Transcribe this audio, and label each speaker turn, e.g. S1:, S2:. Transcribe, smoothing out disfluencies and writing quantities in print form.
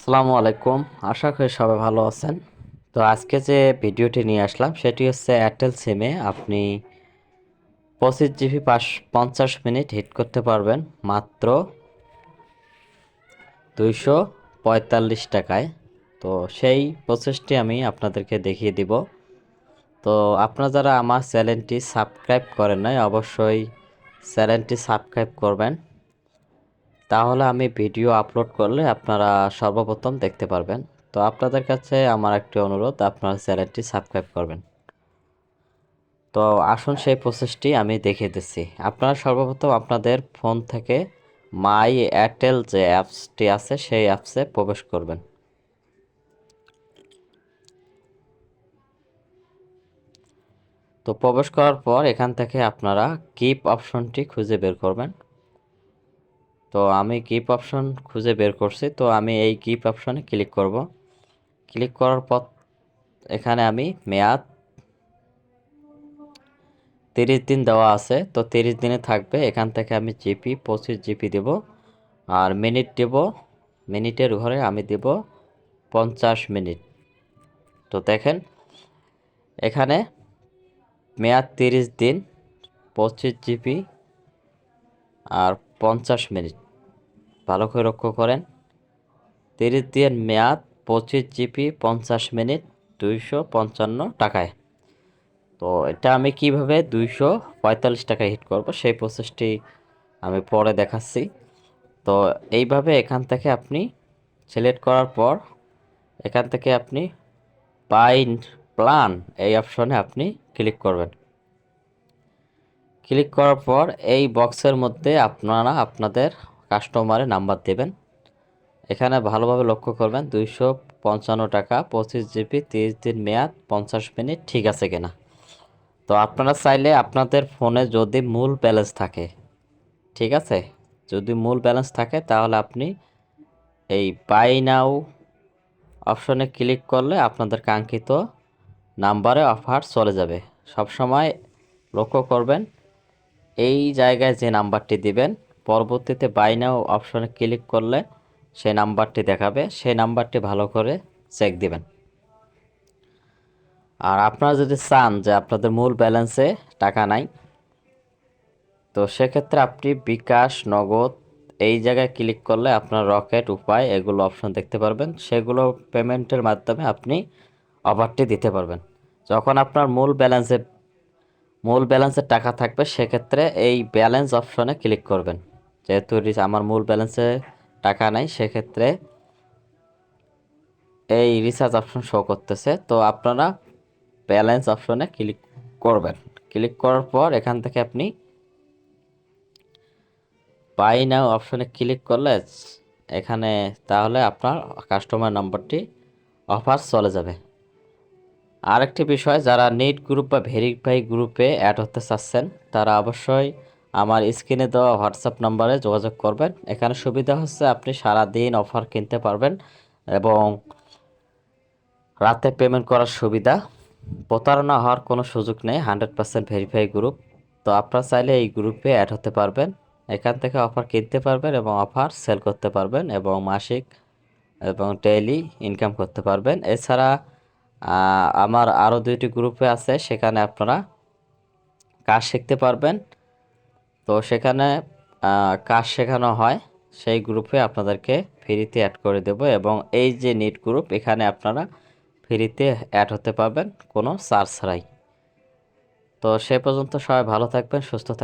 S1: আসসালামু আলাইকুম। আশা করি সবাই ভালো আছেন। তো আজকে যে ভিডিওটি নিয়ে আসলাম সেটি হচ্ছে এয়ারটেল সিমে আপনি 25 জিবি 50 মিনিট হিট করতে পারবেন মাত্র 245 টাকায়। তো সেই প্রসেসটি আমি আপনাদেরকে দেখিয়ে দিব। তো আপনারা যারা আমার চ্যানেলটি সাবস্ক্রাইব করেন নাই অবশ্যই চ্যানেলটি সাবস্ক্রাইব করবেন, তাহলে আমি ভিডিও আপলোড করলে আপনারা সর্বপ্রথম দেখতে পারবেন। তো আপনাদের কাছে আমার একটি অনুরোধ, আপনারা চ্যানেলটি সাবস্ক্রাইব করবেন। তো আসুন সেই প্রসেসটি আমি দেখিয়ে দিচ্ছি। আপনারা সর্বপ্রথম আপনাদের ফোন থেকে মাই এয়ারটেল যে অ্যাপসটি আছে সেই অ্যাপসে প্রবেশ করবেন। তো প্রবেশ করার পর এখান থেকে আপনারা কিপ অপশনটি খুঁজে বের করবেন। তো আমি কিপ অপশন খুঁজে বের করছি, তো আমি এই কিপ অপশনে ক্লিক করব। ক্লিক করার পর এখানে আমি মেয়াদ 30 দিন দেওয়া আছে, তো 30 দিনে থাকবে। এখান থেকে আমি জিপি 25 জিবি দেব, আর মিনিট দেব, মিনিটের ঘরে আমি দেব 50 মিনিট। তো দেখেন এখানে মেয়াদ 30 দিন, 25 জিবি আর 50 মিনিট। ভালো করে লক্ষ্য করেন, 30 দিন মেয়াদ, 25 জিবি 50 মিনিট, 255 টাকায়। তো এটা আমি কিভাবে 245 টাকায় হিট করব সেই প্রসেসটি আমি পরে দেখাচ্ছি। তো এইভাবে এখান থেকে আপনি সিলেক্ট করার পর এখান থেকে আপনি বাই প্ল্যান এই অপশনে আপনি ক্লিক করবেন। ক্লিক করার পর এই বক্সের মধ্যে আপনারা আপনাদের কাস্টমারের নাম্বার দেবেন। এখানে ভালোভাবে লক্ষ্য করবেন 255 টাকা, 25 জিবি, 30 দিন মেয়াদ, 50 মিনিট ঠিক আছে কিনা। তো আপনারা চাইলে আপনাদের ফোনে যদি মূল ব্যালেন্স থাকে, ঠিক আছে, যদি মূল ব্যালেন্স থাকে তাহলে আপনি এই বাই নাও অপশনে ক্লিক করলে আপনাদের কাঙ্ক্ষিত নাম্বারে অফার চলে যাবে। সবসময় লক্ষ্য করবেন এই জায়গায় যে নাম্বারটি দিবেন পরবর্তীতে বাই নাও অপশনে ক্লিক করলে সেই নাম্বারটি দেখাবে, সেই নাম্বারটি ভালো করে চেক দিবেন। আর আপনারা যদি চান যে আপনাদের মূল ব্যালেন্সে টাকা নাই, তো সেক্ষেত্রে আপনি বিকাশ, নগদ এই জায়গায় ক্লিক করলে আপনার রকেট, উপায় এগুলো অপশন দেখতে পারবেন। সেগুলো পেমেন্টের মাধ্যমে আপনি অফারটি দিতে পারবেন। যখন আপনার মূল ব্যালেন্সের টাকা থাকবে সেক্ষেত্রে এই ব্যালেন্স অপশনে ক্লিক করবেন। যেহেতু আমার মূল ব্যালেন্সে টাকা নাই সেক্ষেত্রে এই রিচার্জ অপশন শো করতেছে, তো আপনারা ব্যালেন্স অপশনে ক্লিক করবেন। ক্লিক করার পর এখান থেকে আপনি বাই নাও অপশনে ক্লিক করলে এখানে তাহলে আপনার কাস্টমার নাম্বারটি অফার চলে যাবে। আরেকটি বিষয়, যারা নিট গ্রুপ বা ভেরিফাই গ্রুপে অ্যাড হতে চাচ্ছেন তারা অবশ্যই আমার স্ক্রিনে দেওয়া হোয়াটসঅ্যাপ নাম্বারে যোগাযোগ করবেন। এখানে সুবিধা হচ্ছে আপনি সারা দিন অফার কিনতে পারবেন এবং রাতে পেমেন্ট করার সুবিধা। প্রতারণা হওয়ার কোনো সুযোগ নেই, 100% ভেরিফাই গ্রুপ। তো আপনারা চাইলে এই গ্রুপে অ্যাড হতে পারবেন, এখান থেকে অফার কিনতে পারবেন এবং অফার সেল করতে পারবেন এবং মাসিক এবং ডেইলি ইনকাম করতে পারবেন। এছাড়া আমার আরও 2টি গ্রুপে আছে, সেখানে আপনারা কাজ শিখতে পারবেন। তো সেখানে কাজ শেখানো হয়, সেই গ্রুপে আপনাদেরকে ফ্রিতে অ্যাড করে দেব এবং এই যে নিট গ্রুপ এখানে আপনারা ফ্রিতে অ্যাড হতে পারবেন কোনো চার্জ ছাড়াই। তো সে পর্যন্ত সবাই ভালো থাকবেন, সুস্থ থাকবেন।